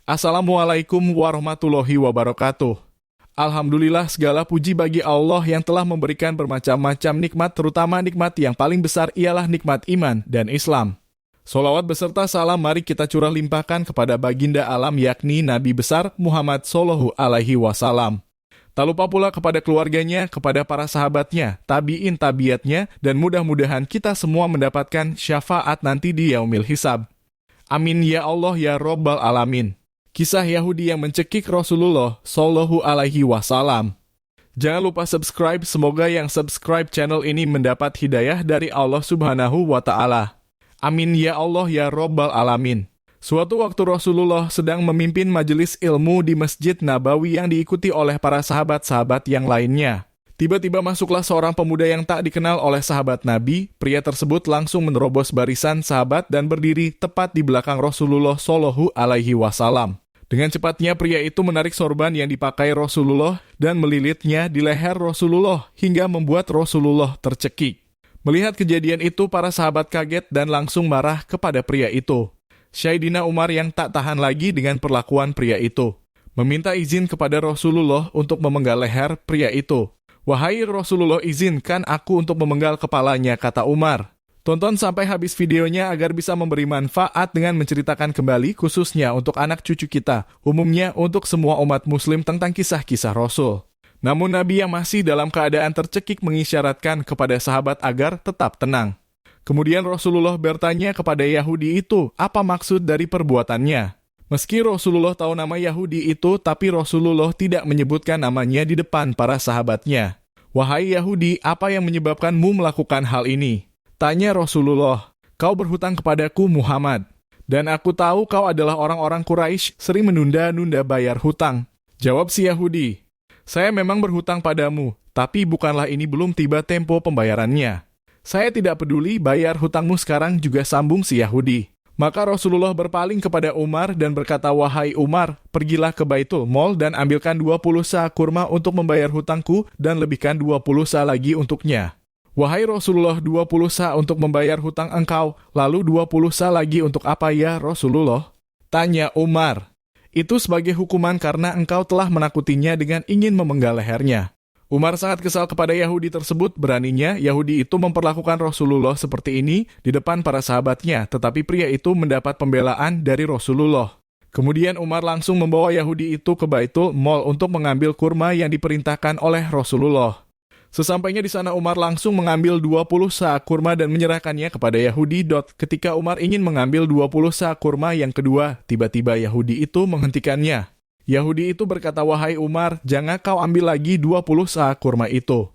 Assalamualaikum warahmatullahi wabarakatuh. Alhamdulillah, segala puji bagi Allah yang telah memberikan bermacam-macam nikmat, terutama nikmat yang paling besar ialah nikmat iman dan Islam. Sholawat beserta salam mari kita curah limpahkan kepada baginda alam yakni Nabi besar Muhammad Sallallahu Alaihi Wasallam. Tak lupa pula kepada keluarganya, kepada para sahabatnya, tabi'in tabiatnya, dan mudah-mudahan kita semua mendapatkan syafaat nanti di yaumil hisab. Amin ya Allah ya Rabbal Alamin. Kisah Yahudi yang mencekik Rasulullah Shallallahu Alaihi Wasallam. Jangan lupa subscribe, semoga yang subscribe channel ini mendapat hidayah dari Allah Subhanahu wa Ta'ala. Amin ya Allah ya Rabbal Alamin. Suatu waktu Rasulullah sedang memimpin majelis ilmu di Masjid Nabawi yang diikuti oleh para sahabat-sahabat yang lainnya. Tiba-tiba masuklah seorang pemuda yang tak dikenal oleh sahabat Nabi. Pria tersebut langsung menerobos barisan sahabat dan berdiri tepat di belakang Rasulullah Shallallahu Alaihi Wasallam. Dengan cepatnya pria itu menarik sorban yang dipakai Rasulullah dan melilitnya di leher Rasulullah hingga membuat Rasulullah tercekik. Melihat kejadian itu, para sahabat kaget dan langsung marah kepada pria itu. Sayyidina Umar yang tak tahan lagi dengan perlakuan pria itu, meminta izin kepada Rasulullah untuk memenggal leher pria itu. "Wahai Rasulullah, izinkan aku untuk memenggal kepalanya," kata Umar. Tonton sampai habis videonya agar bisa memberi manfaat dengan menceritakan kembali khususnya untuk anak cucu kita, umumnya untuk semua umat muslim tentang kisah-kisah Rasul. Namun Nabi yang masih dalam keadaan tercekik mengisyaratkan kepada sahabat agar tetap tenang. Kemudian Rasulullah bertanya kepada Yahudi itu apa maksud dari perbuatannya. Meski Rasulullah tahu nama Yahudi itu, tapi Rasulullah tidak menyebutkan namanya di depan para sahabatnya. "Wahai Yahudi, apa yang menyebabkanmu melakukan hal ini?" Tanya Rasulullah. "Kau berhutang kepadaku Muhammad, dan aku tahu kau adalah orang-orang Quraisy sering menunda-nunda bayar hutang." Jawab si Yahudi, "Saya memang berhutang padamu, tapi bukanlah ini belum tiba tempo pembayarannya. Saya tidak peduli, bayar hutangmu sekarang," juga sambung si Yahudi. Maka Rasulullah berpaling kepada Umar dan berkata, "Wahai Umar, pergilah ke Baitul Mal dan ambilkan 20 sa kurma untuk membayar hutangku dan lebihkan 20 sa lagi untuknya." "Wahai Rasulullah, 20 sa untuk membayar hutang engkau, lalu 20 sa lagi untuk apa ya Rasulullah?" Tanya Umar. "Itu sebagai hukuman karena engkau telah menakutinya dengan ingin memenggal lehernya." Umar sangat kesal kepada Yahudi tersebut. Beraninya Yahudi itu memperlakukan Rasulullah seperti ini di depan para sahabatnya, tetapi pria itu mendapat pembelaan dari Rasulullah. Kemudian Umar langsung membawa Yahudi itu ke Baitul Mal untuk mengambil kurma yang diperintahkan oleh Rasulullah. Sesampainya di sana Umar langsung mengambil 20 sa kurma dan menyerahkannya kepada Yahudi. Ketika Umar ingin mengambil 20 sa kurma yang kedua, tiba-tiba Yahudi itu menghentikannya. Yahudi itu berkata, "Wahai Umar, jangan kau ambil lagi 20 sa kurma itu.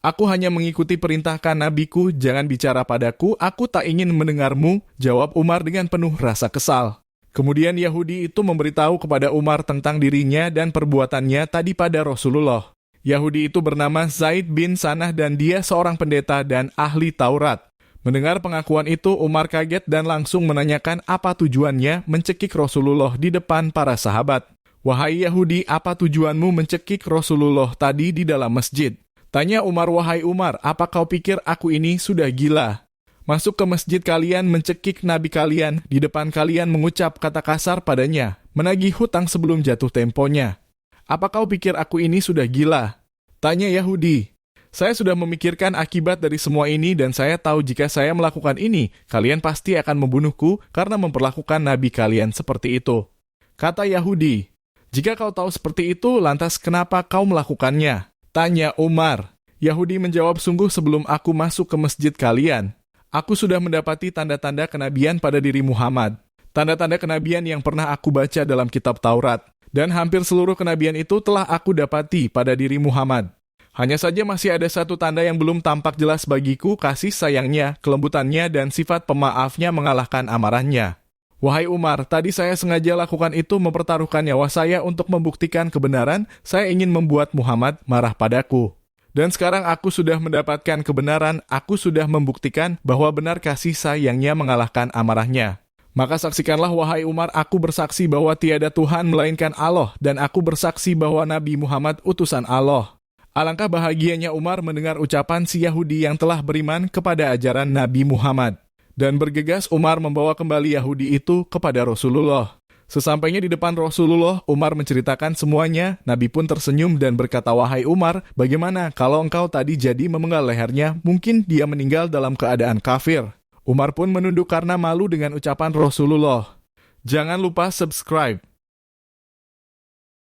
Aku hanya mengikuti perintahkan nabiku, jangan bicara padaku, aku tak ingin mendengarmu," jawab Umar dengan penuh rasa kesal. Kemudian Yahudi itu memberitahu kepada Umar tentang dirinya dan perbuatannya tadi pada Rasulullah. Yahudi itu bernama Zaid bin Sanah dan dia seorang pendeta dan ahli Taurat. Mendengar pengakuan itu, Umar kaget dan langsung menanyakan apa tujuannya mencekik Rasulullah di depan para sahabat. "Wahai Yahudi, apa tujuanmu mencekik Rasulullah tadi di dalam masjid?" Tanya Umar, "Wahai Umar, apa kau pikir aku ini sudah gila? Masuk ke masjid kalian mencekik Nabi kalian, di depan kalian mengucap kata kasar padanya, menagih hutang sebelum jatuh temponya. Apa kau pikir aku ini sudah gila?" Tanya Yahudi. "Saya sudah memikirkan akibat dari semua ini dan saya tahu jika saya melakukan ini, kalian pasti akan membunuhku karena memperlakukan Nabi kalian seperti itu." Kata Yahudi, "Jika kau tahu seperti itu, lantas kenapa kau melakukannya?" Tanya Umar. Yahudi menjawab, "Sungguh sebelum aku masuk ke masjid kalian, aku sudah mendapati tanda-tanda kenabian pada diri Muhammad. Tanda-tanda kenabian yang pernah aku baca dalam kitab Taurat. Dan hampir seluruh kenabian itu telah aku dapati pada diri Muhammad. Hanya saja masih ada satu tanda yang belum tampak jelas bagiku, kasih sayangnya, kelembutannya, dan sifat pemaafnya mengalahkan amarahnya. Wahai Umar, tadi saya sengaja lakukan itu mempertaruhkan nyawa saya untuk membuktikan kebenaran, saya ingin membuat Muhammad marah padaku. Dan sekarang aku sudah mendapatkan kebenaran, aku sudah membuktikan bahwa benar kasih sayangnya mengalahkan amarahnya. Maka saksikanlah wahai Umar, aku bersaksi bahwa tiada Tuhan melainkan Allah, dan aku bersaksi bahwa Nabi Muhammad utusan Allah." Alangkah bahagianya Umar mendengar ucapan si Yahudi yang telah beriman kepada ajaran Nabi Muhammad. Dan bergegas Umar membawa kembali Yahudi itu kepada Rasulullah. Sesampainya di depan Rasulullah, Umar menceritakan semuanya. Nabi pun tersenyum dan berkata, "Wahai Umar, bagaimana kalau engkau tadi jadi memenggal lehernya? Mungkin dia meninggal dalam keadaan kafir." Umar pun menunduk karena malu dengan ucapan Rasulullah. Jangan lupa subscribe.